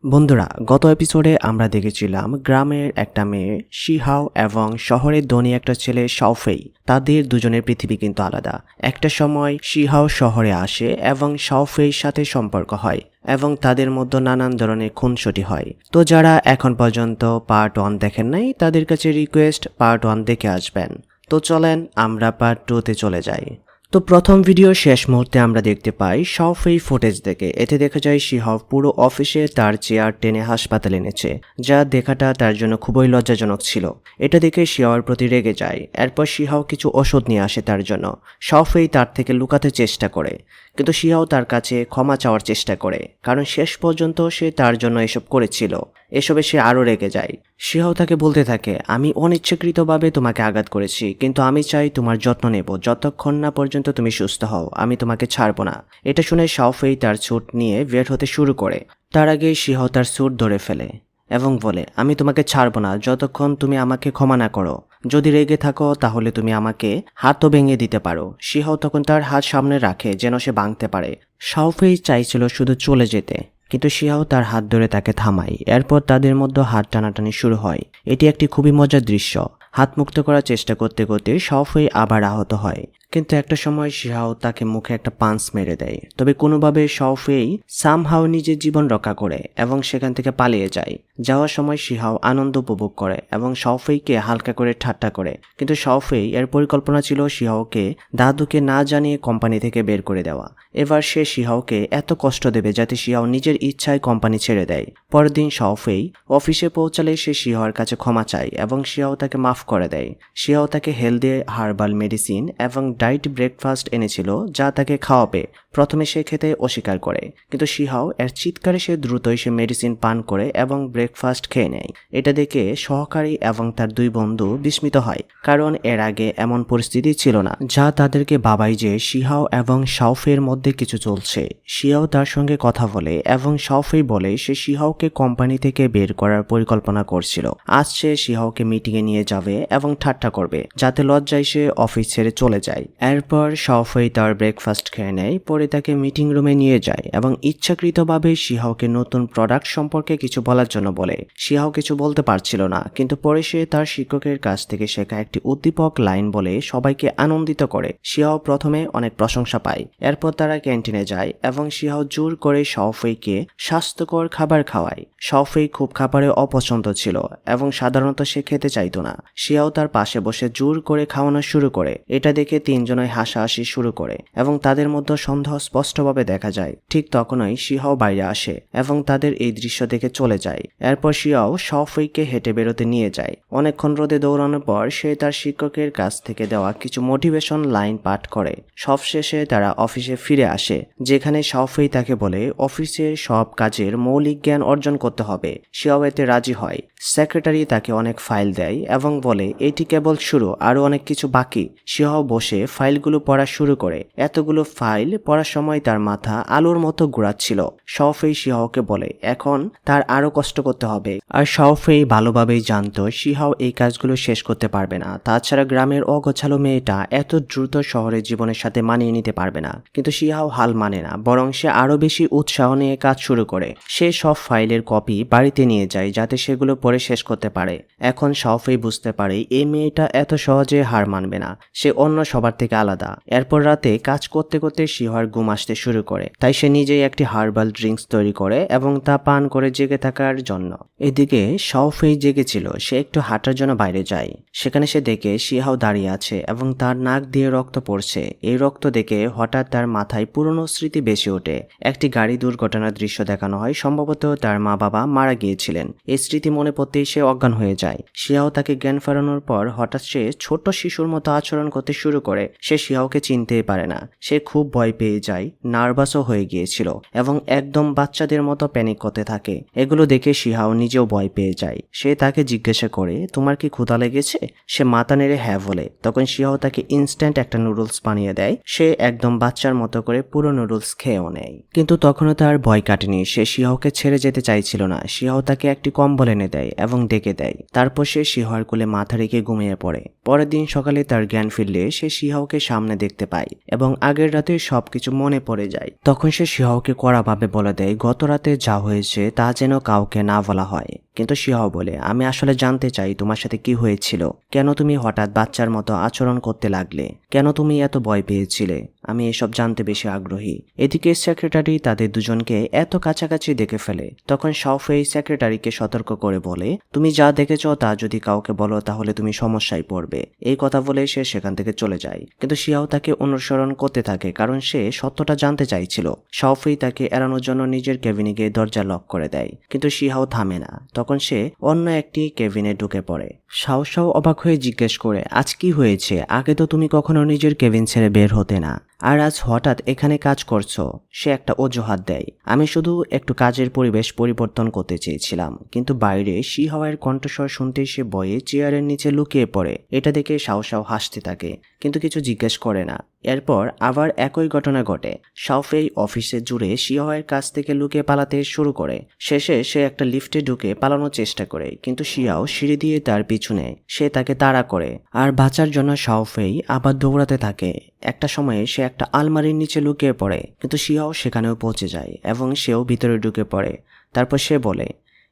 বন্ধুরা, গত এপিসোডে আমরা দেখেছিলাম গ্রামের একটা মেয়ে শিহাও এবং শহরের ধনী একটা ছেলে শাওফেই। তাদের দুজনের পৃথিবী কিন্তু আলাদা। একটা সময় শিহাও শহরে আসে এবং শাওফেইর সাথে সম্পর্ক হয় এবং তাদের মধ্যে নানান ধরনের খুনসুটি হয়। তো যারা এখন পর্যন্ত পার্ট 1 দেখেন নাই তাদের কাছে রিকোয়েস্ট পার্ট 1 দেখে আসবেন। তো চলেন আমরা পার্ট 2তে চলে যাই। তো প্রথম ভিডিও শেষ মুহূর্তে আমরা দেখতে পাই শাওফেই ফুটেজ দেখে। এতে দেখা যায় শিহাও পুরো অফিসে তার চেয়ার টেনে হাসপাতালে এনেছে, যা দেখাটা তার জন্য খুবই লজ্জাজনক ছিল। এটা দেখে শিহাওর প্রতি রেগে যায়। এরপর শিহাও কিছু ওষুধ নিয়ে আসে তার জন্য। শাওফেই তার থেকে লুকাতে চেষ্টা করে, কিন্তু শিহাও তার কাছে ক্ষমা চাওয়ার চেষ্টা করে, কারণ শেষ পর্যন্ত সে তার জন্য এসব করেছিল। এসবে সে আরও রেগে যায়। শিহাও তাকে বলতে থাকে, আমি অনিচ্ছাকৃতভাবে তোমাকে আঘাত করেছি, কিন্তু আমি চাই তোমার যত্ন নেব যতক্ষণ না পর্যন্ত তুমি সুস্থ হও। আমি তোমাকে ছাড়ব না। এটা শুনে শাওফেই তার স্যুট নিয়ে বের হতে শুরু করে। তার আগে শিহাও তার স্যুট ধরে ফেলে এবং বলে, আমি তোমাকে ছাড়ব না যতক্ষণ তুমি আমাকে ক্ষমা না করো। যদি রেগে থাকো তাহলে তুমি আমাকে হাতও ভেঙে দিতে পারো। শিহাও তখন তার হাত সামনে রাখে যেন সে ভাঙতে পারে। শাওফেই চাইছিল শুধু চলে যেতে, কিন্তু শিহাও তার হাত ধরে তাকে থামায়। এরপর তাদের মধ্যে হাত টানাটানি শুরু হয়। এটি একটি খুবই মজার দৃশ্য। হাত মুক্ত করার চেষ্টা করতে করতে শাওফেই আবার আহত হয়, কিন্তু একটা সময় শিহাও তাকে মুখে একটা পাঞ্চ মেরে দেয়। তবে কোনোভাবে শাওফেই সামহাও নিজের জীবন রক্ষা করে এবং সেখান থেকে পালিয়ে যায়। যাওয়ার সময় শিহাও আনন্দ উপভোগ করে এবং শাওফেইকে হালকা করে ঠাট্টা করে, কিন্তু শাওফেই এর পরিকল্পনা ছিল শিহাওকে দাদুকে না জানিয়ে কোম্পানি থেকে বের করে দেওয়া। এবার সে শিহাওকে এত কষ্ট দেবে যাতে শিহাও নিজের ইচ্ছায় কোম্পানি ছেড়ে দেয়। পরের দিন শাওফেই অফিসে পৌঁছালে সে শিহাওর কাছে ক্ষমা চায় এবং শিহাও তাকে মাফ করে দেয়। শিহাও তাকে হেলদি হার্বাল মেডিসিন এবং ডায়েট ব্রেকফাস্ট এনেছিল যা তাকে খাওয়াবে। প্রথমে সে খেতে অস্বীকার করে, কিন্তু শিহাও এর চিৎকারে সে দ্রুতই সে মেডিসিন পান করে এবং ব্রেকফাস্ট খেয়ে নেয়। এটা দেখে সহকারী এবং তার দুই বন্ধু বিস্মিত হয়, কারণ এর আগে এমন পরিস্থিতি ছিল না যা তাদেরকে ভাবায় যে শিহাও এবং শাওফের মধ্যে কিছু চলছে। শিহাও তার সঙ্গে কথা বলে এবং শাওফেই বলে সে শিহাওকে কোম্পানি থেকে বের করার পরিকল্পনা করছিল। আজ সে শিহাওকে মিটিংয়ে নিয়ে যাবে এবং ঠাট্টা করবে যাতে লজ্জায় সে অফিস ছেড়ে চলে যায়। এরপর শাওফেই তার ব্রেকফাস্ট খেয়ে নেয়। পরে তাকে মিটিং রুমে নিয়ে যায় এবং ইচ্ছাকৃতভাবে শিহাওকে নতুন প্রোডাক্ট সম্পর্কে কিছু বলার জন্য বলে। শিহাও কিছু বলতে পারছিল না, কিন্তু পরে সে তার শিক্ষকের কাছ থেকে শেখা একটি উদ্দীপক লাইন বলে সবাইকে আনন্দিত করে। শিহাও প্রথমে অনেক প্রশংসা পায়। এরপর তারা ক্যান্টিনে যায় এবং শিহাও জোর করে শাওফেইকে স্বাস্থ্যকর খাবার খাওয়ায়। শাওফেই খুব খাবারে অপছন্দ ছিল এবং সাধারণত সে খেতে চাইতো না। শিহাও তার পাশে বসে জোর করে খাওয়ানো শুরু করে। এটা দেখে তিনজনই হাসাহাসি শুরু করে এবং তাদের মধ্যে সন্দেহ স্পষ্টভাবে দেখা যায়। ঠিক তখনই শিহাও বাইরে আসে এবং তাদের এই দৃশ্য দেখে চলে যায়। এরপর শিহাও শাওফেইকে হেঁটে বেরোতে নিয়ে যায়। অনেকক্ষণ রোদে দৌড়ানোর পর সে তার শিক্ষকের কাছ থেকে দেওয়া কিছু মোটিভেশন লাইন পাঠ করে। সবশেষে তারা অফিসে ফিরে আসে, যেখানে শাওফেই তাকে বলে অফিসের সব কাজের মৌলিক জ্ঞান অর্জন করতে হবে। শিহাও এতে রাজি হয়। সেক্রেটারি তাকে অনেক ফাইল দেয় এবং বলে এটি কেবল শুরু, আরো অনেক কিছু বাকি। শিহাও বসে ফাইলগুলো পড়া শুরু করে। এতগুলো ফাইল পড়ার সময় তার মাথা আলুর মতো ঘোরাচ্ছিল। শাওফেই শিহাওকে বলে এখন তার আরো কষ্ট করতে হবে, আর শাওফেই ভালোভাবেই জানতো শিহাও এই কাজগুলো শেষ করতে পারবে না। তাছাড়া গ্রামের অগোছালো মেয়েটা এত দ্রুত শহরের জীবনের সাথে মানিয়ে নিতে পারবে না। কিন্তু শিহাও হাল মানে না, বরং সে আরো বেশি উৎসাহ নিয়ে কাজ শুরু করে। সে সব ফাইলের কপি বাড়িতে নিয়ে যায় যাতে সেগুলো পড়ে শেষ করতে পারে। এখন শাওফেই বুঝতে পারে এই মেয়েটা এত সহজে হার মানবে না, সে অন্য সবার থেকে আলাদা। এরপর রাতে কাজ করতে করতে শিহার ঘুম আসতে শুরু করে, তাই সে নিজেই একটি হার্বাল ড্রিঙ্কস তৈরি করে এবং তা পান করে জেগে থাকার জন্য। এদিকে শাওফেই জেগেছিল। সে একটু হাঁটার জন্য বাইরে যায়। সেখানে সে দেখে শিহাও দাঁড়িয়ে আছে এবং তার নাক দিয়ে রক্ত পড়ছে। এই রক্ত দেখে হঠাৎ তার মাথায় পুরনো স্মৃতি ভেসে ওঠে। একটি গাড়ি দুর্ঘটনার দৃশ্য দেখানো হয়, সম্ভবত তার মা বাবা মারা গিয়েছিলেন। এই স্মৃতি মনে পড়তেই সে অজ্ঞান হয়ে যায়। শিহাও তাকে জ্ঞান ফেরানোর পর হঠাৎ সে ছোট শিশুর মতো আচরণ করতে শুরু করে। সে শিহাওকে চিনতেই পারে না। সে খুব ভয় পেয়ে যায়, নার্ভাসও হয়ে গিয়েছিল এবং একদম বাচ্চাদের মতো প্যানিক করতে থাকে। এগুলো দেখে শিহাও নিজেও ভয় পেয়ে যায়। সে তাকে জিজ্ঞাসা করে তোমার কি ক্ষুধা লেগেছে? সে মাথা নেড়ে হ্যাঁ বলে। তখন শিহাও তাকে ইনস্ট্যান্ট একটা নুডলস বানিয়ে দেয়। সে একদম বাচ্চার মতো করে পুরো নুডলস খেয়েও নেয়, কিন্তু তখনও তার ভয় কাটেনি। সে শিহাওকে ছেড়ে যেতে চাইছিল না। শিহাও তাকে একটি কম্বল এনে দেয় এবং ডেকে দেয়। তারপর সে শিহার কোলে মাথা রেখে ঘুমিয়ে পড়ে। পরের দিন সকালে তার জ্ঞান ফিরলে সে শিহাওকে সামনে দেখতে পায় এবং আগের রাতে সবকিছু কিছু মনে পড়ে যায়। তখন সে শিহাওকে কড়াভাবে বলে দেয় গত রাতে যা হয়েছে তা যেন কাউকে না বলা হয়। কিন্তু শিহাও বলে, আমি আসলে জানতে চাই তোমার সাথে কি হয়েছিল, কেন তুমি হঠাৎ বাচ্চার মতো আচরণ করতে লাগলে, কেন তুমি এত ভয় পেয়েছিলে, আমি এসব জানতে বেশি আগ্রহী। এদিকে সেক্রেটারি তাদের দুজনকে এত কাছাকাছি দেখে ফেলে। তখন শাওফেই সেক্রেটারিকে সতর্ক করে বলে, তুমি যা দেখেছ তা যদি কাউকে বলো তাহলে তুমি সমস্যায় পড়বে। এই কথা বলে সে সেখান থেকে চলে যায়। কিন্তু শিয়াও তাকে অনুসরণ করতে থাকে কারণ সে সত্যটা জানতে চাইছিল। শাওফেই তাকে এড়ানোর জন্য নিজের কেবিনে গিয়ে দরজা লক করে দেয়, কিন্তু শিহাও থামে না। তখন সে অন্য একটি কেবিনে ঢুকে পড়ে। শাও অবাক হয়ে জিজ্ঞেস করে, আজ কি হয়েছে? আগে তো তুমি কখনো নিজের কেবিন ছেড়ে বের হতে না, আর আজ হঠাৎ এখানে কাজ করছো। সে একটা অজুহাত দেয়, আমি শুধু একটু কাজের পরিবেশ পরিবর্তন করতে চেয়েছিলাম। কিন্তু বাইরে শিহাওয়ের কণ্ঠস্বর শুনতেই সে ভয়ে চেয়ারের নিচে লুকিয়ে পড়ে। এটা দেখে শাও হাসতে থাকে, কিন্তু কিছু জিজ্ঞেস করে না। এরপর আবার একই ঘটনা ঘটে। শাওফেই অফিসে জুড়ে শিহাওয়ের কাছ থেকে লুকিয়ে পালাতে শুরু করে। শেষে সে একটা লিফটে ঢুকে পালানোর চেষ্টা করে, কিন্তু শিয়াও সিঁড়ি দিয়ে তার পিছনে। সে তাকে তাড়া করে, আর বাঁচার জন্য শাওফেই আবার দৌড়াতে থাকে। একটা সময়ে সে একটা আলমারির নিচে লুকিয়ে পড়ে, কিন্তু শিয়াও সেখানেও পৌঁছে যায় এবং সেও ভিতরে ঢুকে পড়ে। তারপর সে বলে,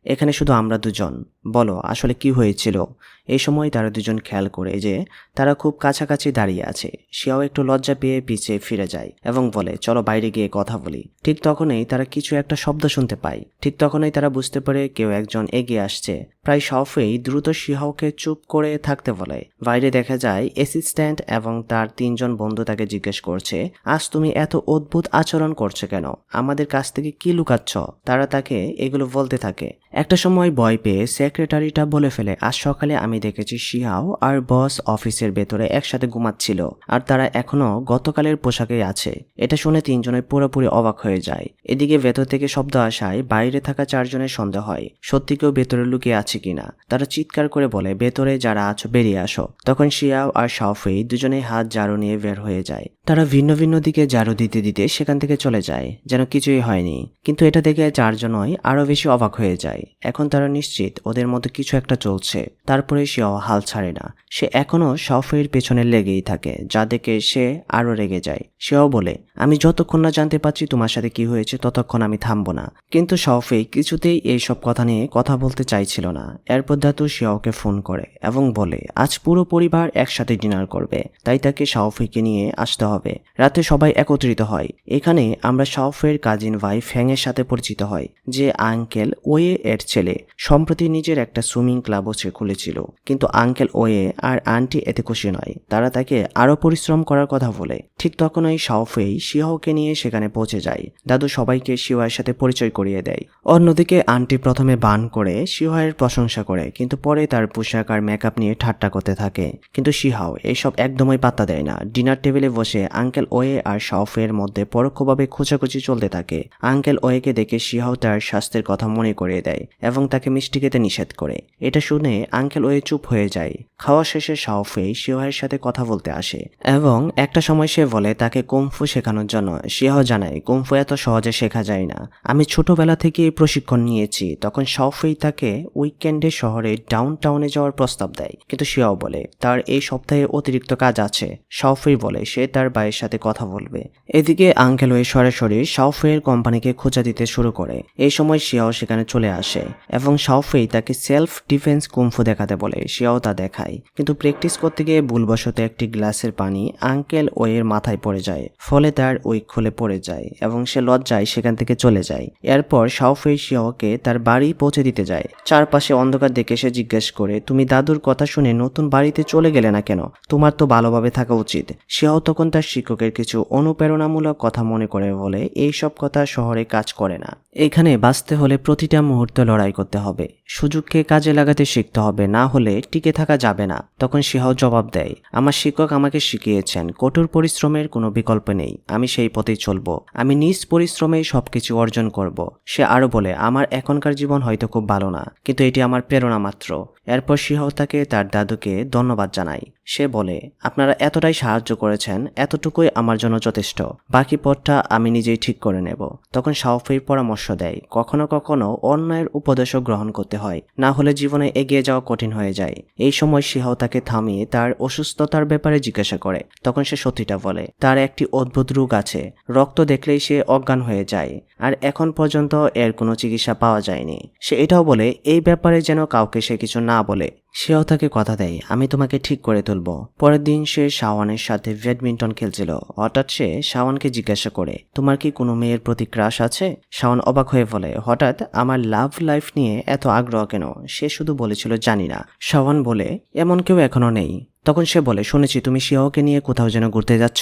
এখানে শুধু আমরা দুজন, বলো আসলে কি হয়েছিল। এই সময় তারা দুজন খেয়াল করে যে তারা খুব কাছাকাছি দাঁড়িয়ে আছে। শিয়াও একটু লজ্জা পেয়ে পিছিয়ে ফিরে যায় এবং বলে, চলো বাইরে গিয়ে কথা বলি। ঠিক তখনই তারা কিছু একটা শব্দ শুনতে পায়। ঠিক তখনই তারা বুঝতে পারে কেউ একজন এগিয়ে আসছে। প্রায় শাওফেই দ্রুত শিহাওকে চুপ করে থাকতে বলে। বাইরে দেখা যায় অ্যাসিস্ট্যান্ট এবং তার 3 জন বন্ধু তাকে জিজ্ঞেস করছে, আজ তুমি এত অদ্ভুত আচরণ করছো কেন? আমাদের কাছ থেকে কি লুকাচ্ছ? তারা তাকে এগুলো বলতে থাকে। একটা সময় ভয় পেয়ে সেক্রেটারিটা বলে ফেলে, আজ সকালে আমি দেখেছি শিহাও আর বস অফিসের ভেতরে একসাথে ঘুমাচ্ছিল, আর তারা এখনো গতকালের পোশাকেই আছে। এটা শুনে 3 জনের পুরোপুরি অবাক হয়ে যায়। এদিকে ভেতর থেকে শব্দ আসায় বাইরে থাকা 4 জনের সন্দেহ হয় সত্যি কেউ ভেতরে লুকিয়ে আছে কিনা। তারা চিৎকার করে বলে, ভেতরে যারা আছো বেরিয়ে আসো। তখন শিয়াও আর শাওফেই দুজনেই হাত ঝাড়ু নিয়ে বের হয়ে যায়। তারা ভিন্ন ভিন্ন দিকে ঝাড়ু দিতে দিতে সেখান থেকে চলে যায়, যেন কিছুই হয়নি। কিন্তু এটা দেখে 4 জনই আরো বেশি অবাক হয়ে যায়। এখন তারা নিশ্চিত ওদের মধ্যে কিছু একটা চলছে। তারপরে সেও হাল ছাড়ে না। সে এখনো শাওফেইর পেছনে লেগেই থাকে, যা দেখে সে আরো রেগে যায়। সেও বলে, আমি যতক্ষণ না জানতে পারছি তোমার সাথে কি হয়েছে ততক্ষণ আমি থামবো না। কিন্তু শাওফেই কিছুতেই এইসব কথা নিয়ে কথা বলতে চাইছিল না। এরপর ধাতু শিয়াওকে ফোন করে এবং বলে, আজ পুরো পরিবার একসাথে ডিনার করবে, তাই তাকে শাওফেইকে নিয়ে আসতে হবে। রাতে সবাই একত্রিত হয়। এখানে আমরা শাওফেইর কাজিন ভাই ফ্যাংয়ের সাথে পরিচিত হয়, যে আঙ্কেল ওয়ে এর ছেলে। সম্প্রতি নিজের একটা সুইমিং ক্লাবও সে খুলেছিল, কিন্তু আঙ্কেল ওয়ে আর আন্টি এতে খুশি নয়। তারা তাকে আরো পরিশ্রম করার কথা বলে। ঠিক তখনই শাওফেই শিহাওকে নিয়ে সেখানে পৌঁছে যায়। দাদু সবাইকে শিহাওয়ের সাথে পরিচয় করিয়ে দেয়। অন্যদিকে আন্টি প্রথমে বান করে শিহাওয়ের প্রশংসা করে, কিন্তু পরে তার পোশাক আর মেকআপ নিয়ে ঠাট্টা করতে থাকে। কিন্তু শিহাও এইসব একদমই পাত্তা দেয় না। ডিনার টেবিলে বসে আঙ্কেল ওয়ে আর শাওফেইয়ের মধ্যে পরোক্ষভাবে খোঁচাখুচি চলতে থাকে। আঙ্কেল ওয়েকে দেখে শিহাও তার স্বাস্থ্যের কথা মনে করিয়ে দেয় এবং তাকে মিষ্টি খেতে নিষেধ করে। এটা শুনে আঙ্কেল ওয়ে চুপ হয়ে যায়। খাওয়া শেষে শাওফেই শিহাওয়ের সাথে কথা বলতে আসে এবং একটা সময় সে বলে তাকে কুংফু শেখানোর জন্য। শিহাও জানায়, কুংফু এত সহজে শেখা যায় না, আমি ছোটবেলা থেকে প্রশিক্ষণ নিয়েছি। তখন শাওফেই তাকে উইকেন্ডে শহরে ডাউনটাউনে যাওয়ার প্রস্তাব দেয়, কিন্তু শিয়াও বলে তার এই সপ্তাহে অতিরিক্ত কাজ আছে। শাওফেই বলে সে তার ভাইয়ের সাথে কথা বলবে। এদিকে আঙ্কেল ওয়ে সরাসরি শাওফেইয়ের কোম্পানিকে খোঁজা দিতে শুরু করে। এই সময় শিয়াও সেখানে চলে আসে এবং শাওফেই তাকে সেলফ ডিফেন্স কুংফু দেখাতে বলে। শিয়াও তা দেখায়, কিন্তু প্র্যাকটিস করতে গিয়ে ভুলবশত একটি গ্লাসের পানি আঙ্কেল ওয়ের মাথায় পড়ে যায়। ফলে তার উইক খুলে পড়ে যায় এবং সে লজ্জায় সেখান থেকে চলে যায়। এরপর শাওফেই শিয়াওকে তার বাড়ি পৌঁছে দিতে যায়। চারপাশে অন্ধকার দেখে সে জিজ্ঞেস করে, তুমি দাদুর কথা শুনে নতুন বাড়িতে চলে গেলে না কেন? তোমার তো ভালোভাবে থাকা উচিত। শিয়াও তখন তার শিক্ষকের কিছু অনুপ্রেরণামূলক কথা মনে করে বলে, এইসব কথা শহরে কাজ করে না। এখানে বাঁচতে হলে প্রতিটা মুহূর্তে লড়াই করতে হবে, সুযোগকে কাজে লাগাতে শিখতে হবে, না হলে টিকে থাকা যাবে না। তখন শিহাও জবাব দেয়, আমার শিক্ষক আমাকে শিখিয়েছেন কঠোর পরিশ্রমের কোনো বিকল্প নেই, আমি সেই পথেই চলবো, আমি নিজ পরিশ্রমেই সবকিছু অর্জন করব। সে আরো বলে, আমার এখনকার জীবন হয়তো খুব ভালো না, কিন্তু এটি আমার প্রেরণা মাত্র। এরপর শিহাও তাকে তার দাদুকে ধন্যবাদ জানায়। সে বলে, আপনারা এতটাই সাহায্য করেছেন, এতটুকুই আমার জন্য যথেষ্ট, বাকি পথটা আমি নিজেই ঠিক করে নেব। তখন শাওফেই পরামর্শ দেয়, কখনো কখনো অন্যায়ের উপদেশও গ্রহণ করতে হয়, না হলে জীবনে এগিয়ে যাওয়া কঠিন হয়ে যায়। এই সময় শিহাও তাকে থামিয়ে তার অসুস্থতার ব্যাপারে জিজ্ঞাসা করে। তখন সে সত্যিটা বলে, তার একটি অদ্ভুত রোগ আছে, রক্ত দেখলেই সে অজ্ঞান হয়ে যায়, আর এখন পর্যন্ত এর কোনো চিকিৎসা পাওয়া যায়নি। সে এটাও বলে এই ব্যাপারে যেন কাউকে সে কিছু না বলে। সেও তাকে কথা দেয়, আমি তোমাকে ঠিক করে তুলব। পরের দিন সে শাওনের সাথে ব্যাডমিন্টন খেলছিল। হঠাৎ সে শাওনকে জিজ্ঞাসা করে, তোমার কি কোনো মেয়ের প্রতি ক্রাশ আছে? শাওন অবাক হয়ে বলে, হঠাৎ আমার লাভ লাইফ নিয়ে এত আগ্রহ কেন? সে শুধু বলেছিল জানি না। শাওন বলে, এমন কেউ এখনো নেই। তখন সে বলে, শুনেছি তুমি শিয়াওকে নিয়ে কোথাও যেন ঘুরতে যাচ্ছ।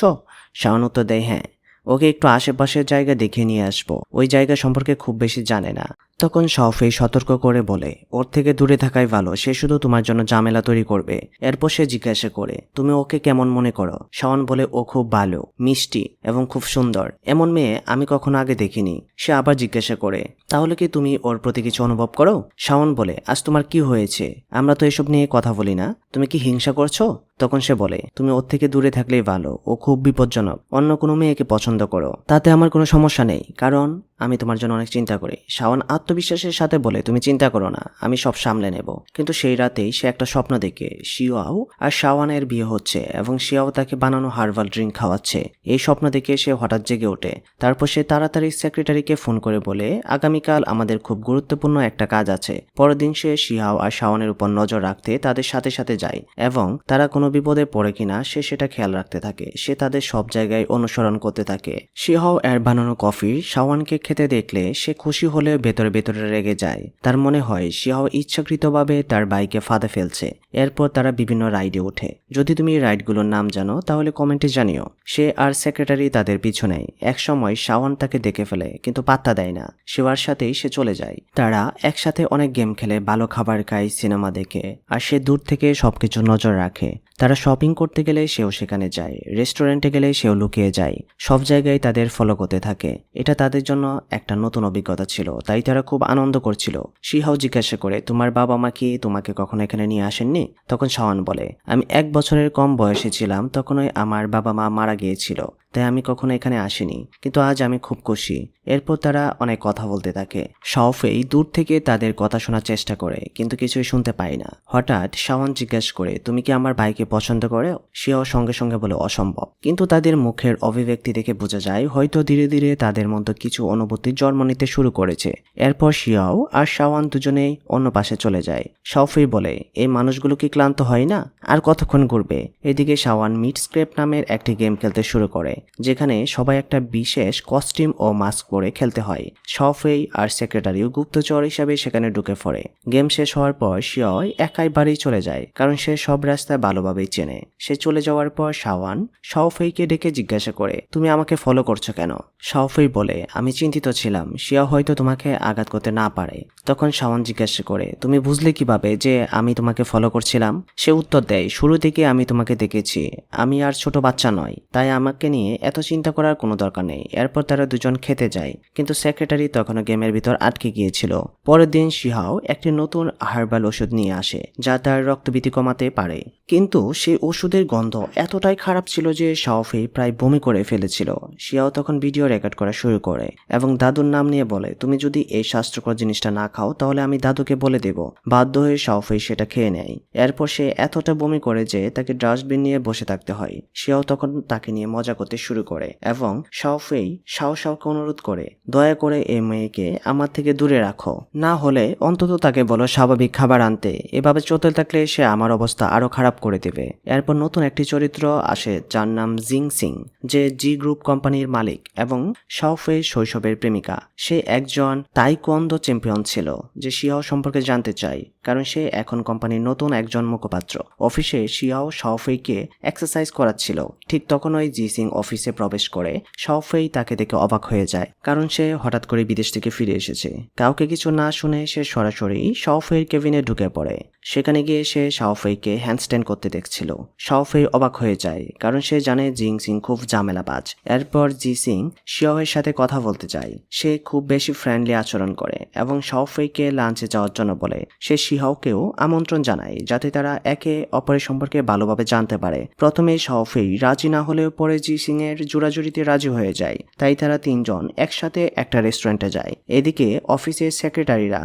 শাওন উত্তর দেয়, হ্যাঁ, ওকে একটু আশেপাশের জায়গা দেখিয়ে নিয়ে আসবো, ওই জায়গা সম্পর্কে খুব বেশি জানে না। তখন শাওফেই সতর্ক করে বলে, ওর থেকে দূরে থাকাই ভালো, সে শুধু তোমার জন্য ঝামেলা তৈরি করবে। এরপর সে জিজ্ঞাসা করে, তুমি ওকে কেমন মনে করো? শাওন বলে, ও খুব ভালো, মিষ্টি এবং খুব সুন্দর, এমন মেয়ে আমি কখনো আগে দেখিনি। সে আবার জিজ্ঞাসা করে, তাহলে কি তুমি ওর প্রতি কিছু অনুভব করো? শাওন বলে, আজ তোমার কি হয়েছে? আমরা তো এসব নিয়ে কথা বলি না, তুমি কি হিংসা করছো? তখন সে বলে, তুমি ওর থেকে দূরে থাকলেই ভালো, ও খুব বিপজ্জনক, অন্য কোনো মেয়েকে পছন্দ করো, তাতে আমার কোনো সমস্যা নেই, কারণ আমি তোমার জন্য অনেক চিন্তা করি। শাওন আত্মবিশ্বাসের সাথে বলে, তুমি চিন্তা করো না, আমি সব সামলে নেব। কিন্তু সেই রাতেই সে একটা স্বপ্ন দেখে শিয়াও আর শাওনের বিয়ে হচ্ছে এবং শিয়াও তাকে বানানো হার্বাল ড্রিঙ্ক খাওয়াচ্ছে। এই স্বপ্ন দেখে সে হঠাৎ জেগে ওঠে। তারপর সে তাড়াতাড়ি সেক্রেটারিকে ফোন করে বলে, আগামীকাল আমাদের খুব গুরুত্বপূর্ণ একটা কাজ আছে। পরের দিন সে শিয়াও আর শাওনের উপর নজর রাখতে তাদের সাথে সাথে যায় এবং তারা কোনো বিপদে পড়ে কিনা সে সেটা খেয়াল রাখতে থাকে। সে তাদের সব জায়গায় অনুসরণ করতে থাকে। শিয়াও এর বানানো কফি শাওনকে খেতে দেখলে সে খুশি হলে ভেতরে ভেতরে রেগে যায়। তার মনে হয় শিয়াও ইচ্ছাকৃতভাবে তার বাইকে ফাঁদে ফেলছে। এরপর তারা বিভিন্ন রাইডে ওঠে। যদি তুমি এই রাইডগুলোর নাম জানো তাহলে কমেন্টে জানিও। সে আর সেক্রেটারি তাদের পিছু নেয়। একসময় শাওন তাকে দেখে ফেলে কিন্তু পাত্তা দেয় না। শিওয়ার সাথেই সে চলে যায়। তারা একসাথে অনেক গেম খেলে, ভালো খাবার খায়, সিনেমা দেখে, আর সে দূর থেকে সবকিছু নজর রাখে। তারা শপিং করতে গেলে সেও সেখানে যায়, রেস্টুরেন্টে গেলে সেও লুকিয়ে যায়। সব জায়গায় তাদের ফলো করতে থাকে। এটা তাদের জন্য একটা নতুন অভিজ্ঞতা ছিল, তাই তারা খুব আনন্দ করছিল। শিহাও জিজ্ঞাসা করে, তোমার বাবা মা কি তোমাকে কখনো এখানে নিয়ে আসেননি? তখন শাওন বলে, আমি 1 বছরের কম বয়সে ছিলাম, তখনই আমার বাবা মা মারা গিয়েছিল, তাই আমি কখনো এখানে আসিনি, কিন্তু আজ আমি খুব খুশি। এরপর তারা অনেক কথা বলতে থাকে। শাওফেই দূর থেকে তাদের কথা শোনার চেষ্টা করে কিন্তু কিছুই শুনতে পায় না। হঠাৎ শাওন জিজ্ঞাসা করে, তুমি কি আমার ভাইকে পছন্দ করো? শিয়াও সঙ্গে সঙ্গে বলে, অসম্ভব। কিন্তু তাদের মুখের অভিব্যক্তি দেখে বোঝা যায় হয়তো ধীরে ধীরে তাদের মধ্যে কিছু অনুভূতি জন্ম নিতে শুরু করেছে। এরপর শিয়াও আর শাওন দুজনেই অন্য পাশে চলে যায়। শাওফেই বলে, এই মানুষগুলো কি ক্লান্ত হয় না? আর কতক্ষণ ঘুরবে? এদিকে শাওন মিড স্ক্রেপ নামের একটি গেম খেলতে শুরু করে, যেখানে সবাই একটা বিশেষ কস্টিউম ও মাস্ক পরে খেলতে হয়। শাওফেই আর সেক্রেটারিও গুপ্তচর হিসাবে সেখানে ঢুকে পড়ে। গেম শেষ হওয়ার পর শিয়াও একাই বাড়ি চলে যায়, কারণ সে সব রাস্তা ভালোভাবেই চেনে। সে চলে যাওয়ার পর শাওন শাওফেইকে ডেকে জিজ্ঞাসা করে, তুমি আমাকে ফলো করছো কেন? শাওফেই বলে, আমি চিন্তিত ছিলাম শিয়া হয়তো তোমাকে আঘাত করতে না পারে। তখন শাওন জিজ্ঞাসা করে, তুমি বুঝলে কিভাবে যে আমি তোমাকে ফলো করছিলাম? সে উত্তর দেয়, শুরু থেকে আমি তোমাকে দেখেছি, আমি আর ছোট বাচ্চা নয়, তাই আমাকে নিয়ে এত চিন্তা করার কোনো দরকার নেই। এরপর তারা দুজন খেতে যায়, কিন্তু সেক্রেটারি তখনও গেমের ভিতর আটকে গিয়েছিল। পরের দিন শিহাও একটি নতুন হার্বাল ওষুধ নিয়ে আসে যা তার রক্তবৃদ্ধি কমাতে পারে, কিন্তু সেই ওষুধের গন্ধ এতটাই খারাপ ছিল যে শাওফেই প্রায় বমি করে ফেলেছিল। শিয়াও তখন ভিডিও রেকর্ড করা শুরু করে এবং দাদুর নাম নিয়ে বলে, তুমি যদি এই স্বাস্থ্যকর জিনিসটা না খাও তাহলে আমি দাদুকে বলে দেব। বাধ্য হয়ে শাওফেই সেটা খেয়ে নেয়। এরপর সে এতটা বমি করে যে তাকে ডাস্টবিন নিয়ে বসে থাকতে হয়। শিয়াও তখন তাকে নিয়ে মজা করতে শুরু করে এবং শাওফেই শাওকে অনুরোধ করে, দয়া করে এই মেয়েকে আমার থেকে দূরে রাখো, না হলে অন্তত তাকে বলো স্বাভাবিক খাবার আনতে। এভাবে চলতে থাকলে সে আমার অবস্থা আরো খারাপ করে দেবে। এরপর নতুন একটি চরিত্র আসে যার নাম জিং সিং, যে জি গ্রুপ কোম্পানির মালিক এবং শাওফেই শৈশবের প্রেমিকা। সে একজন তাইকোয়ান্দো চ্যাম্পিয়ন ছিল, যে শিয়াও সম্পর্কে জানতে চায় কারণ সে এখন কোম্পানির নতুন একজন মুখপাত্র। অফিসে শিয়াও শাওফেইকে এক্সারসাইজ করাচ্ছিল। ঠিক তখনই জি সিং অফিসে প্রবেশ করে। শাওফেই তাকে দেখে অবাক হয়ে যায়, কারণ সে হঠাৎ করে বিদেশ থেকে ফিরে এসেছে। কাউকে কিছু না শুনে সে সরাসরি শাওফেইর কেবিনে ঢুকে পড়ে। সেখানে গিয়ে সে শাওফেইকে হ্যান্ডস্ট্যান্ড করতে দেখছিল। শাওফেই অবাক হয়ে যায়, কারণ সে জানে জিং সিং খুব ঝামেলাবাজ। এরপর জি সিং শিয়াওয়ের সাথে কথা বলতে যায়। সে খুব বেশি ফ্রেন্ডলি আচরণ করে এবং শাওফেইকে লাঞ্চে যাওয়ার জন্য বলে। সে শিহাওকেও আমন্ত্রণ জানায় যাতে তারা একে অপরের সম্পর্কে ভালোভাবে জানতে পারে। প্রথমে শাওফেই রাজি না হলেও পরে জি সিং এর জোড়াজুড়িতে রাজি হয়ে যায়। তাই তারা তিনজন একসাথে একটা রেস্টুরেন্টে যায়। এদিকে অফিসের সেক্রেটারিরা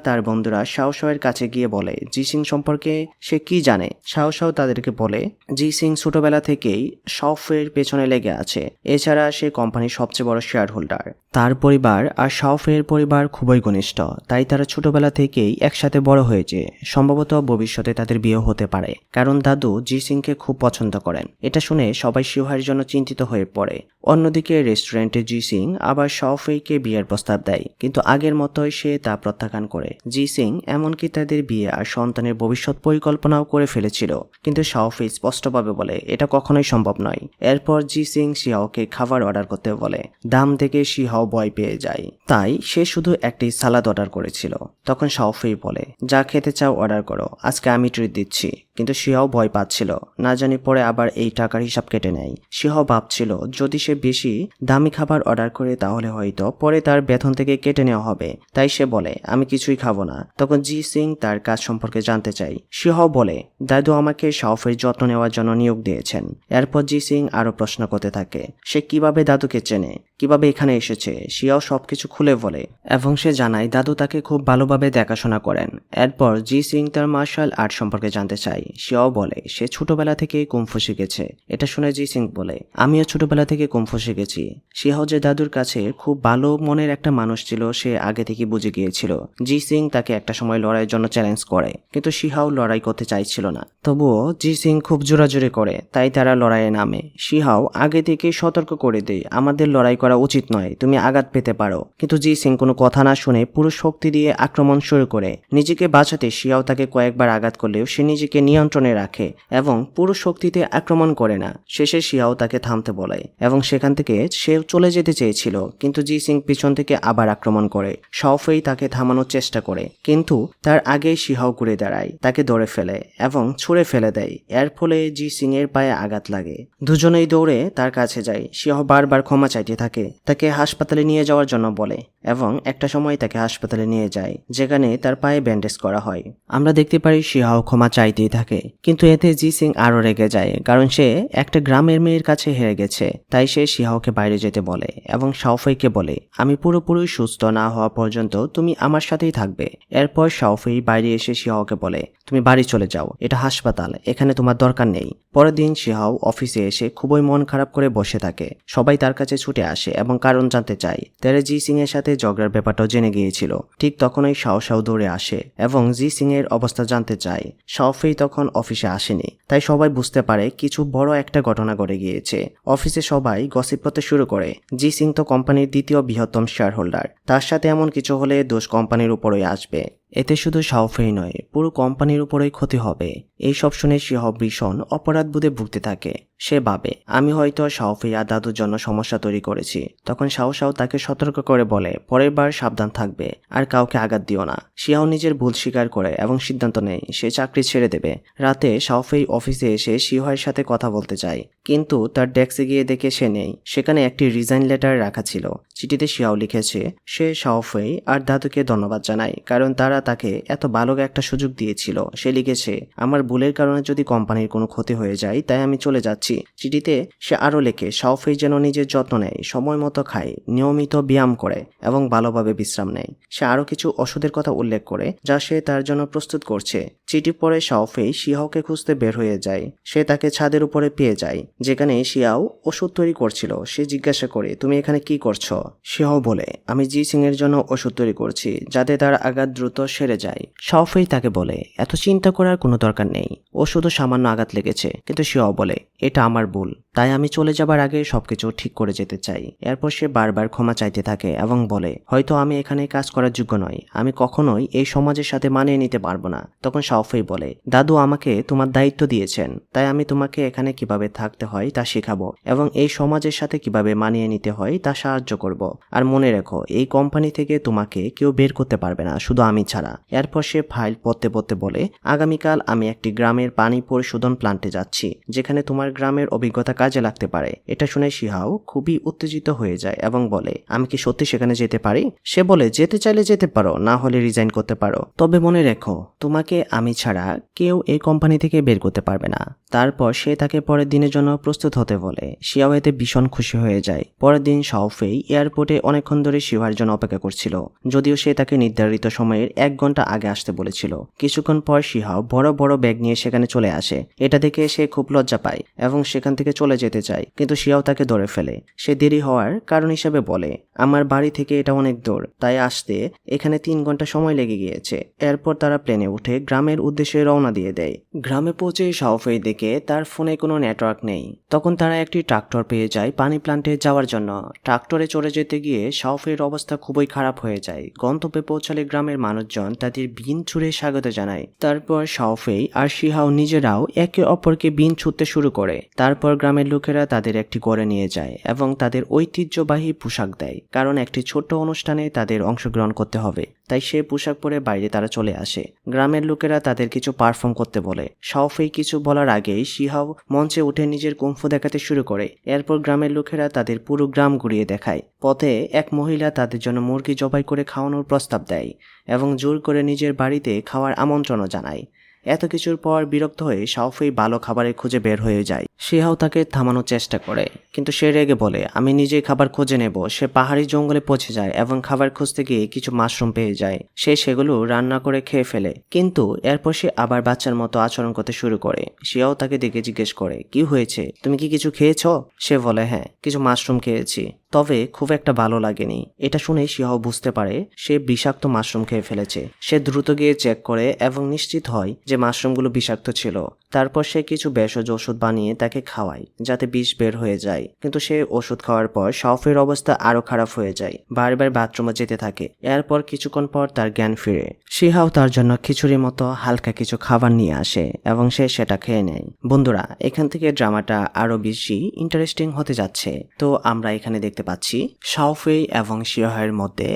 তার বন্ধুরা শাওশয়ের কাছে গিয়ে বলে জি সিং সম্পর্কে সে কি জানে। শাও তাদেরকে বলে জি সিং ছোটবেলা থেকেই শাওফের পেছনে লেগে আছে। এছাড়া সে কোম্পানির সবচেয়ে বড় শেয়ার হোল্ডার। তার পরিবার আর শাওফের পরিবার খুবই ঘনিষ্ঠ, তাই তারা ছোটবেলা থেকেই একসাথে বড় হয়েছে। সম্ভবত ভবিষ্যতে তাদের বিয়ে হতে পারে, কারণ দাদু জি সিংকে খুব পছন্দ করেন। এটা শুনে সবাই শিহাওয়ের জন্য চিন্তিত হয়ে পড়ে। অন্যদিকে রেস্টুরেন্টে জি সিং আবার শাওফেইকে বিয়ের প্রস্তাব দেয়, কিন্তু আগের মতোই সে তা প্রত্যাখ্যান করে। জি সিং এমনকি তাদের বিয়ে আর সন্তানের ভবিষ্যৎ পরিকল্পনাও করে ফেলেছিল, কিন্তু শাওফেই স্পষ্টভাবে বলে এটা কখনোই সম্ভব নয়। এরপর জি সিং শিহাওকে খাবার অর্ডার করতে বলে। দাম দেখে শিহাও ভয় পেয়ে যায়, তাই সে শুধু একটি সালাদ অর্ডার করেছিল। তখন শাওফেই বলে যা খেতে চাও অর্ডার করো, আজকে আমি ট্রিট দিচ্ছি। কিন্তু শিহাও ভয় পাচ্ছিল, না জানি পরে আবার এই টাকার হিসাব কেটে নেয়। শিহাও ভাবছিল যদি সে বেশি দামি খাবার অর্ডার করে তাহলে হয়তো পরে তার বেতন থেকে কেটে নেওয়া হবে, তাই সে বলে আমি কিছুই খাবো না। তখন জি সিং তার কাজ সম্পর্কে জানতে চাই। শিহাও বলে দাদু আমাকে শাওফের যত্ন নেওয়ার জন্য নিয়োগ দিয়েছেন। এরপর জি সিং আরো প্রশ্ন করতে থাকে সে কিভাবে দাদুকে চেনে, কিভাবে এখানে এসেছে। শিয়াও সবকিছু খুলে বলে এবং সে জানায় দাদু তাকে খুব ভালোভাবে দেখাশোনা করেন। এরপর জি সিং তার মার্শাল আর্ট সম্পর্কে জানতে চায়। শিয়াও বলে সে ছোটবেলা থেকে কুংফু শিখেছে। এটা শুনে জি সিং বলে আমিও ছোটবেলা থেকে কুংফু শিখেছি। শিয়াও যে দাদুর কাছে খুব ভালো মনের একটা মানুষ ছিল সে আগে থেকে বুঝে গিয়েছিল। জি সিং তাকে একটা সময় লড়াইয়ের জন্য চ্যালেঞ্জ করে, কিন্তু শিহাও লড়াই করতে চাইছিল না। তবুও জি সিং খুব জোরাজোরি করে, তাই তারা লড়াইয়ে নামে। শিহাও আগে থেকে সতর্ক করে দেয় আমাদের লড়াই করা উচিত নয়, তুমি আঘাত পেতে পারো। কিন্তু জি সিং কোনো কথা না শুনে পুরো শক্তি দিয়ে আক্রমণ শুরু করে। নিজেকে বাঁচাতে শিয়াও তাকে কয়েকবার আঘাত করলেও সে নিজেকে নিয়ন্ত্রণে রাখে এবং পুরো শক্তিতে আক্রমণ করে না। শেষে শিয়াও তাকে থামতে বলে এবং সেখান থেকে সে চলে যেতে চেয়েছিল, কিন্তু জি সিং পিছন থেকে আবার আক্রমণ করে। শাওফেই তাকে থামানোর চেষ্টা করে, কিন্তু তার আগেই শিহাও ঘুরে দাঁড়ায়, তাকে ধরে ফেলে এবং ছুঁড়ে ফেলে দেয়। এর ফলে জি সিং এর পায়ে আঘাত লাগে। দুজনেই দৌড়ে তার কাছে যায়। শিহাও বারবার ক্ষমা চাইতে থাকে, তাকে হাসপাতালে নিয়ে যাওয়ার জন্য বলে এবং একটা সময় তাকে হাসপাতালে নিয়ে যায়, যেখানে তার পায়ে ব্যান্ডেজ করা হয়। আমরা দেখতে পারি শিহাও ক্ষমা চাইতেই থাকে, কিন্তু এতে জি সিং আরো রেগে যায়, কারণ সে একটা গ্রামের মেয়ের কাছে হেরে গেছে। তাই সে শিহাওকে বাইরে যেতে বলে এবং শাওফেইকে বলে আমি পুরোপুরি সুস্থ না হওয়া পর্যন্ত তুমি আমার সাথেই থাকবে। এরপর শাওফেই বাইরে এসে শিহাওকে বলে তুমি বাড়ি চলে যাও, এটা হাসপাতাল, এখানে তোমার দরকার নেই। পরের দিন শিহাও অফিসে এসে খুবই মন খারাপ করে বসে থাকে। সবাই তার কাছে ছুটে আসে এবং কারণ জানতে চায়। তারা জি সিং এর সাথে ঝগড়ার ব্যাপারটাও জেনে গিয়েছিল। ঠিক তখনই শাও দৌড়ে আসে এবং জি সিং এর অবস্থা জানতে চায়। শাওফেই তখন অফিসে আসেনি, তাই সবাই বুঝতে পারে কিছু বড় একটা ঘটনা ঘটে গিয়েছে। অফিসে সবাই গসিপ করতে শুরু করে। জি সিং তো কোম্পানির দ্বিতীয় বৃহত্তম শেয়ার হোল্ডার, তার সাথে এমন কিছু হলে দোষ কোম্পানির উপরই আসবে। এতে শুধু শাওফেই নয়, পুরো কোম্পানির উপরেই ক্ষতি হবে। এই সব শুনে শিহাও ভীষণ অপরাধবোধে ভুগতে থাকে। সে ভাবে আমি হয়তো শাওফেই আর দাদুর জন্য সমস্যা তৈরি করেছি। তখন শাও তাকে সতর্ক করে বলে পরের বার সাবধান থাকবে আর কাউকে আঘাত দিও না। শিহাও নিজের ভুল স্বীকার করে এবং সিদ্ধান্ত নেয় সে চাকরি ছেড়ে দেবে। রাতে শাওফেই অফিসে এসে শিহাওয়ের সাথে কথা বলতে চায়, কিন্তু তার ডেস্কে গিয়ে দেখে সে নেই। সেখানে একটি রিজাইন লেটার রাখা ছিল। চিঠিতে শিহাও লিখেছে সে শাওফেই আর দাদুকে ধন্যবাদ জানায়, কারণ তারা তাকে এত ভালো একটা সুযোগ দিয়েছিল। সে লিখেছে আমার ভুলের কারণে যদি কোম্পানির কোনো ক্ষতি হয়ে যায় তাই আমি চলে যাচ্ছি। চিঠিতে সে আরো লেখে শাওফেই যেন নিজের যত্ন নেয়, সময় মতো খায়, নিয়মিত ব্যায়াম করে এবং ভালোভাবে বিশ্রাম নেয়। সে আরো কিছু ওষুধের কথা উল্লেখ করে যা সে তার জন্য প্রস্তুত করছে। চিঠি পড়ে শাওফেই শিহাওকে খুঁজতে বের হয়ে যায়। সে তাকে ছাদের উপরে পেয়ে যায়, যেখানে শিহাও ওষুধ তৈরি করছিল। সে জিজ্ঞাসা করে তুমি এখানে কি করছো? শিহাও বলে আমি জি সিং এর জন্য ওষুধ তৈরি করছি যাতে তার আঘাত দ্রুত সেরে যায়। শাওফেই তাকে বলে এত চিন্তা করার কোনো দরকার নেই, ও শুধু সামান্য আঘাত লেগেছে। কিন্তু শিহাও বলে এটা আমার ভুল, তাই আমি চলে যাবার আগে সবকিছু ঠিক করে যেতে চাই। এরপর সে বারবার ক্ষমা চাইতে থাকে এবং বলে হয়তো আমি এখানে কাজ করার যোগ্য নই, আমি কখনোই এই সমাজের সাথে মানিয়ে নিতে পারবো না। তখন শাওফেই বলে দাদু আমাকে তোমার দায়িত্ব দিয়েছেন, তাই আমি তোমাকে এখানে কিভাবে থাকতে হয় তা শেখাবো এবং এই সমাজের সাথে কিভাবে মানিয়ে নিতে হয় তা সাহায্য করব। আর মনে রেখো এই কোম্পানি থেকে তোমাকে কেউ বের করতে পারবে না, শুধু আমি ছাড়া। এরপর সে ফাইল পড়তে পড়তে বলে আগামীকাল আমি একটি গ্রামের পানি পরিশোধন প্লান্টে যাচ্ছি, যেখানে তোমার গ্রামের অভিজ্ঞতা কাজে লাগতে পারে। এটা শুনে শিহাও খুবই উত্তেজিত হয়ে যায় এবং বলে, আমি কি সত্যি সেখানে যেতে পারি? সে বলে, যেতে চাইলে যেতে পারো, না হলে রিজাইন করতে পারো, তবে মনে রেখো তোমাকে আমি ছাড়া কেউ এই কোম্পানি থেকে বের করতে পারবে না। তারপর সে তাকে পরের দিনের জন্য প্রস্তুত হতে বলে। শিয়াও এতে ভীষণ খুশি হয়ে যায়। পরের দিন শাওফেই এয়ারপোর্টে অনেকক্ষণ ধরে শিহার জন্য অপেক্ষা করছিল, যদিও সে তাকে নির্ধারিত সময়ের 1 ঘন্টা আগে আসতে বলেছিল। কিছুক্ষণ পর শিহাও বড় বড় ব্যাগ নিয়ে সেখানে চলে আসে। এটা দেখে সে খুব লজ্জা পায় এবং সেখান থেকে চলে যেতে চায়, কিন্তু শিয়াও তাকে ধরে ফেলে। সে দেরি হওয়ার কারণ হিসেবে বলে, আমার বাড়ি থেকে এটা অনেক দূর, তাই আসতে এখানে 3 ঘন্টা সময় লেগে গিয়েছে। এরপর তারা প্লেনে উঠে গ্রামের উদ্দেশ্যে রওনা দিয়ে দেয়। গ্রামে পৌঁছে শাওফেই দেখে তার ফোনে কোনো নেটওয়ার্ক নেই। তখন তারা একটি ট্রাক্টর পেয়ে যায় পানি প্লান্টে যাওয়ার জন্য। ট্রাক্টরে চড়ে যেতে গিয়ে শাওফের অবস্থা খুবই খারাপ হয়ে যায়। গন্তব্যে পৌঁছালে গ্রামের মানুষজন তাদের বিন ছুঁড়ে স্বাগত জানায়। তারপর শাওফেই আর শিহাও নিজেরাও একে অপরকে বিন ছুঁড়তে শুরু করে। তারপর গ্রামের লোকেরা তাদের একটি ঘরে নিয়ে যায় এবং তাদের ঐতিহ্যবাহী পোশাক দেয়, কারণ একটি ছোট্ট অনুষ্ঠানে তাদের অংশগ্রহণ করতে হবে। তাই সে পোশাক পরে বাইরে তারা চলে আসে। গ্রামের লোকেরা তাদের কিছু পারফর্ম করতে বলে। শাওফেই কিছু বলার আগেই শিহাও মঞ্চে উঠে নিজের কুংফু দেখাতে শুরু করে। এরপর গ্রামের লোকেরা তাদের পুরো গ্রাম ঘুরিয়ে দেখায়। পথে এক মহিলা তাদের জন্য মুরগি জবাই করে খাওয়ানোর প্রস্তাব দেয় এবং জোর করে নিজের বাড়িতে খাওয়ার আমন্ত্রণও জানায়। এত কিছুর পর বিরক্ত হয়ে শাওফেই ভালো খাবারের খুঁজে বের হয়ে যায়। শিহাও তাকে থামানোর চেষ্টা করে, কিন্তু সে রেগে বলে, আমি নিজেই খাবার খুঁজে নেব। সে পাহাড়ি জঙ্গলে পৌঁছে যায় এবং খাবার খুঁজতে গিয়ে কিছু মাশরুম পেয়ে যায়। সে সেগুলো রান্না করে খেয়ে ফেলে, কিন্তু এরপর সে আবার বাচ্চার মতো আচরণ করতে শুরু করে। শিহাও তাকে দেখে জিজ্ঞেস করে, কি হয়েছে, তুমি কি কিছু খেয়েছো? সে বলে, হ্যাঁ, কিছু মাশরুম খেয়েছি, তবে খুব একটা ভালো লাগেনি। এটা শুনে শিহাও বুঝতে পারে সে বিষাক্ত মাশরুম খেয়ে ফেলেছে। সে দ্রুত গিয়ে চেক করে এবং নিশ্চিত হয় যে মাশরুমগুলো বিষাক্ত ছিল। তারপর সে কিছু ভেষজ ওষুধ বানিয়ে তাকে খাওয়ায় যাতে বিষ বের হয়ে যায়, কিন্তু সে ওষুধ খাওয়ার পর শাওফের অবস্থা আরো খারাপ হয়ে যায়। বারবার বাথরুমে যেতে থাকে। এরপর কিছুক্ষণ পর তার জ্ঞান ফিরে। শিহাও তার জন্য খিচুড়ির মতো হালকা কিছু খাবার নিয়ে আসে এবং সে সেটা খেয়ে নেয়। বন্ধুরা, এখান থেকে ড্রামাটা আরো বেশি ইন্টারেস্টিং হতে যাচ্ছে। তো আমরা এখানে দেখতে পাচ্ছি শাওফেই এবং শিহার মধ্যে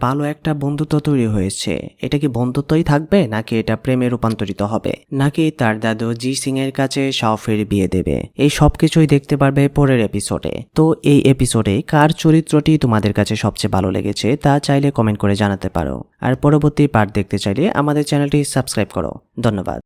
ভালো একটা বন্ধুত্ব তৈরি হয়েছে। এটা কি বন্ধুত্বই থাকবে, নাকি এটা প্রেমে রূপান্তরিত হবে, নাকি তার দাদু জি সিং এর কাছে শাওফের বিয়ে দেবে? এই সবকিছুই দেখতে পারবে পরের এপিসোডে। তো এই এপিসোডে কার চরিত্রটি তোমাদের কাছে সবচেয়ে ভালো লেগেছে তা চাইলে কমেন্ট করে জানাতে পারো। আর পরবর্তী পার্ট দেখতে চাইলে আমাদের চ্যানেলটি সাবস্ক্রাইব করো। ধন্যবাদ।